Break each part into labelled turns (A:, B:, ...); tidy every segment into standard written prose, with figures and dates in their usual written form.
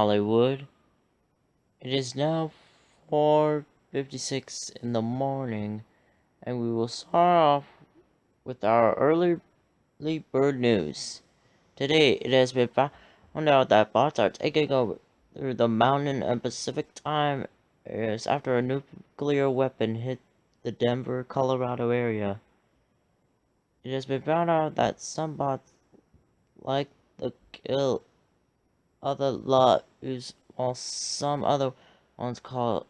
A: Hollywood. It is now 4:56 in the morning, and we will start off with our early bird news. Today, it has been found out that bots are taking over the Mountain and Pacific Time areas after a nuclear weapon hit the Denver, Colorado area. It has been found out that some bots like the kill other lot use while some other ones cause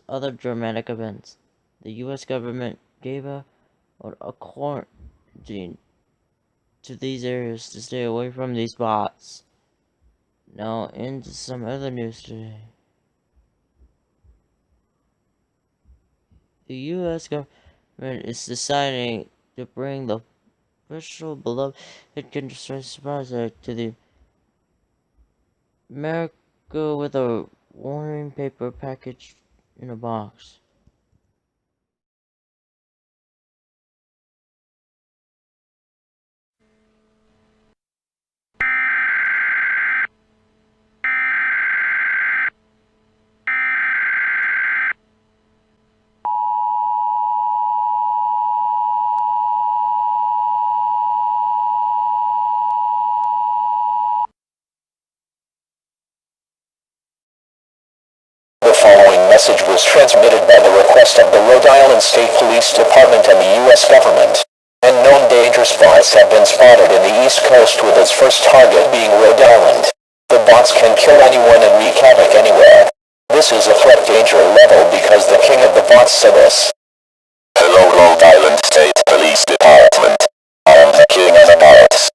A: other dramatic events. The US government gave a quarantine to these areas to stay away from these bots. Now into some other news today. The US government is deciding to bring the official beloved Constraints project to the America with a warning paper package in a box.
B: The following message was transmitted by the request of the Rhode Island State Police Department and the U.S. government. Unknown danger spots have been spotted in the East Coast, with its first target being Rhode Island. The bots can kill anyone and wreak havoc anywhere. This is a threat danger level because the king of the bots said this. Hello, Rhode Island State Police Department. I am the king of the bots.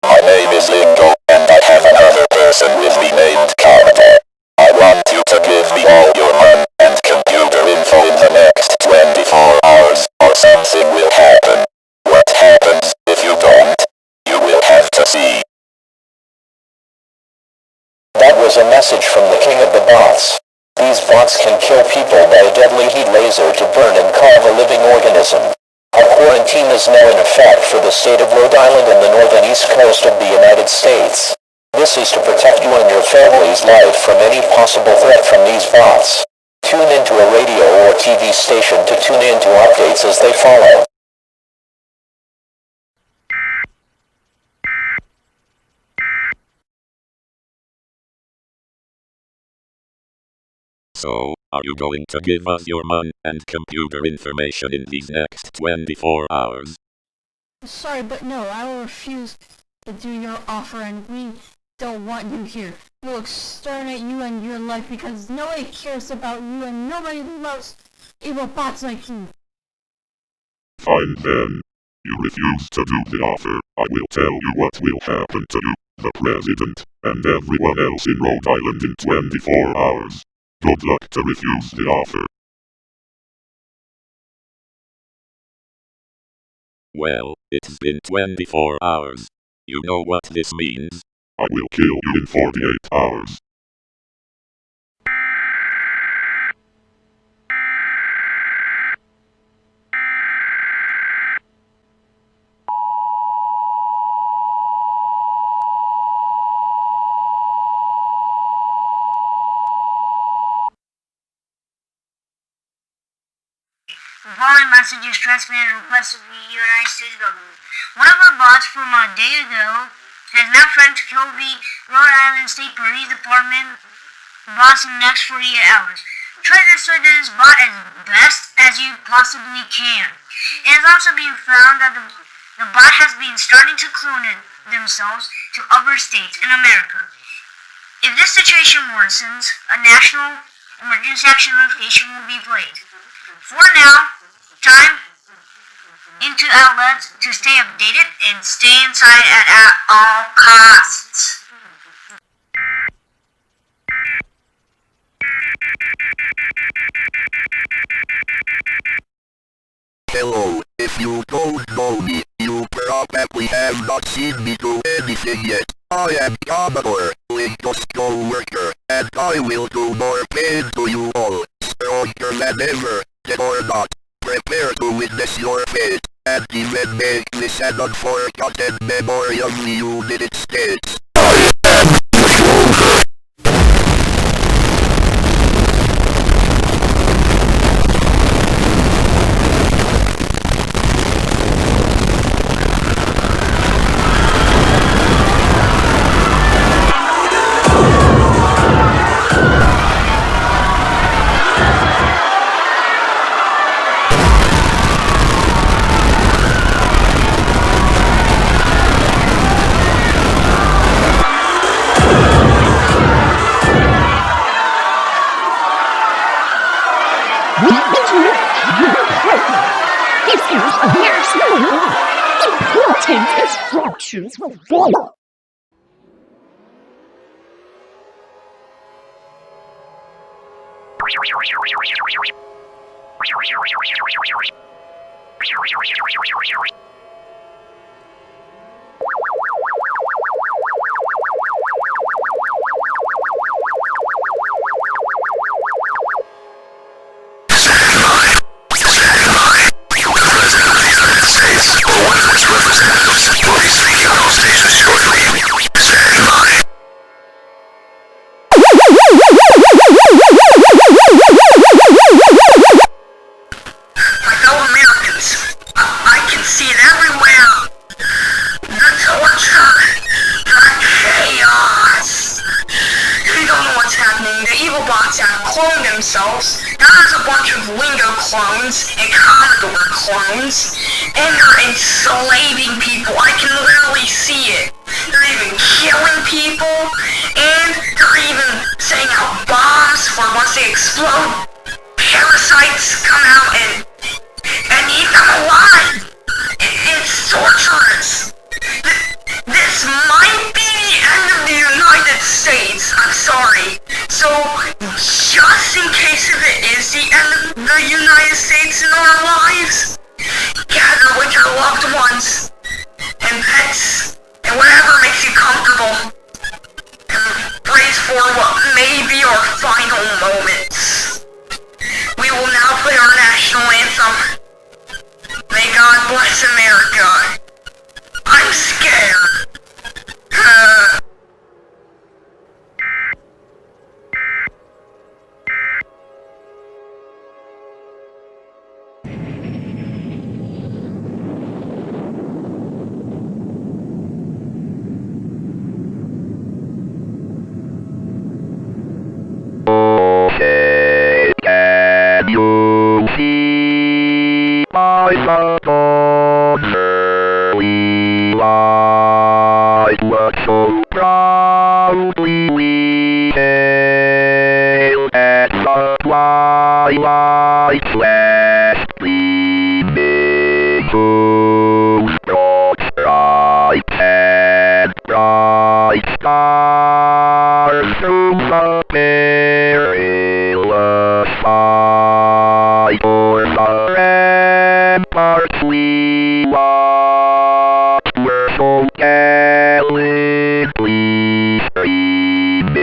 B: My name is Lingo, and I have another person with me named Carter. I want you to give me all your money and computer info in the next 24 hours, or something will happen. What happens if you don't? You will have to see. That was a message from the king of the bots. These bots can kill people by a deadly heat laser to burn and carve a living organism. A quarantine is now in effect for the state of Rhode Island and the north and east coast of the United States. This is to protect you and your family's life from any possible threat from these bots. Tune into a radio or TV station to tune in to updates as they follow.
C: So, are you going to give us your money and computer information in these next 24 hours?
D: Sorry, but no, I will refuse to do your offer, and we don't want you here. We'll exterminate you and your life because nobody cares about you and nobody loves evil bots like you.
E: Fine then. You refuse to do the offer. I will tell you what will happen to you, the president, and everyone else in Rhode Island in 24 hours. Good luck to refuse the offer.
C: Well, it's been 24 hours. You know what this means?
E: I will kill you in 48 hours.
F: following message is transmitted at the request of the United States government. One of our bots from a day ago has now threatened to kill the Rhode Island State Police Department boss in the next 48 hours. Try to destroy this bot as best as you possibly can. It has also been found that the bot has been starting to clone themselves to other states in America. If this situation worsens, a national emergency action notification will be played. For now, time into outlets to stay updated and stay inside at all costs.
G: Hello, if you don't know me, you probably have not seen me do anything yet. I am Commodore, Windows co-worker, and I will do more pain to you all, stronger than ever, dead or not. Prepare to witness your fate, and even make this an unforgotten memory of the United States. I am MistfulSkye.
H: Important instructions will follow.
F: Themselves, now there's a bunch of Wingo clones and Commodore clones, and they're enslaving people. I can literally see it. They're even killing people, and they're even setting out bombs for once they explode, parasites come out and eat them alive. It's torturous. This might be the end of the United States. I'm sorry. So, just in case if it is the end of the United States in our lives, gather with your loved ones and pets and whatever makes you comfortable, and brace for what may be our final moments. We will now play our national anthem. May God bless America. I'm scared.
G: Okay, can you see my daughter? We like what so proudly we hailed at the twilight's last gleaming whose broad stripes and bright stars through the perilous fight o'er the ramparts we watched were so gallantly streaming,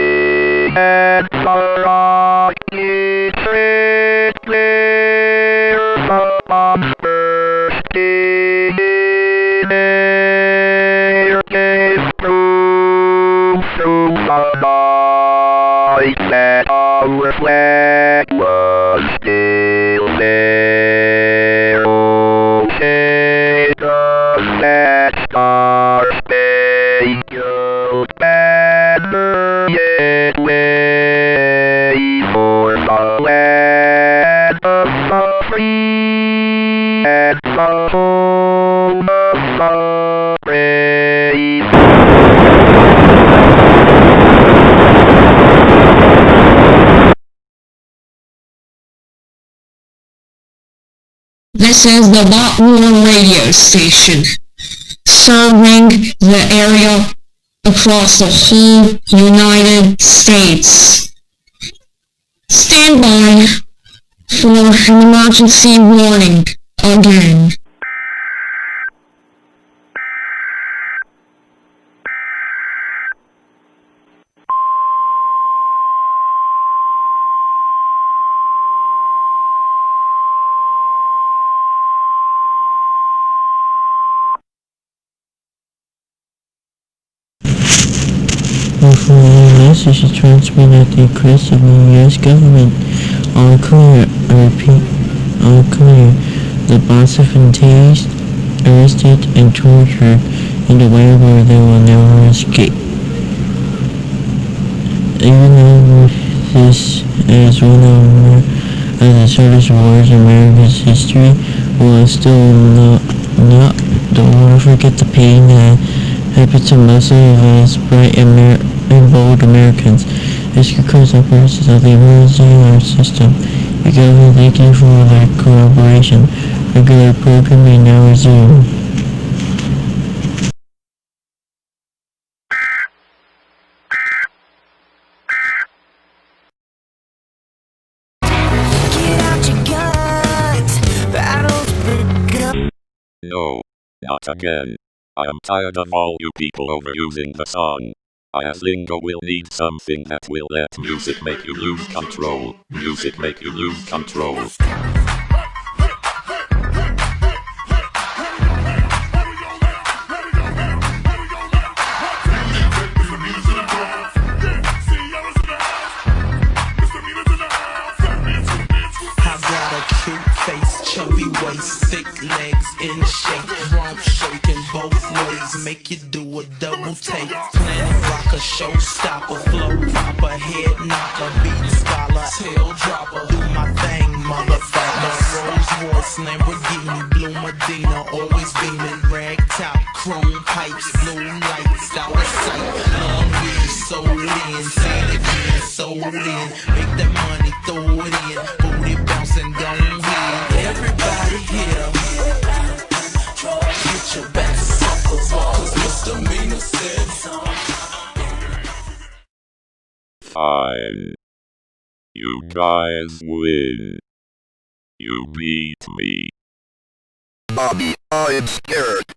G: and the rocket's red glare, the bombs bursting in air, gave proof through the night that our our flag was still there. Oh, take us that star-spangled banner yet wave for the land of the free and the home of the brave.
H: This is the Bot War radio station, serving the area across the whole United States. Stand by for an emergency warning again.
A: The following message is transmitted at the request of the U.S. government. All clear, I repeat, all clear. The bots have been tased, arrested, and tortured in a way where they will never escape. Even though this is one of the shortest wars in America's history, will still don't want to forget the pain that happened to most of us bright and bold Americans. This concludes operations of the emergency alarm system. The government thank you for their cooperation. Regular programming now resume.
C: No, not again. I am tired of all you people overusing the song. EAS lingo will need something that will let music make you lose control. Music make you lose control.
I: Chubby waist, thick legs in shape, rump shaking both ways, make you do a double take. Planet rocker, showstopper, flow proper, head knocker, beat scholar, tail dropper. Do my thing, motherfucker. Rolls Royce, Lamborghini, blue Medina, always beaming, rag top, chrome pipes, blue lights, out of sight. Long weed, sold in, say it again, sold in. Make that money, throw it in, booty bouncing, don't hit. Everybody here, get your best suckers off, 'cause misdemeanor said.
C: Fine. You guys win. You beat me.
G: Bobby, I'm scared.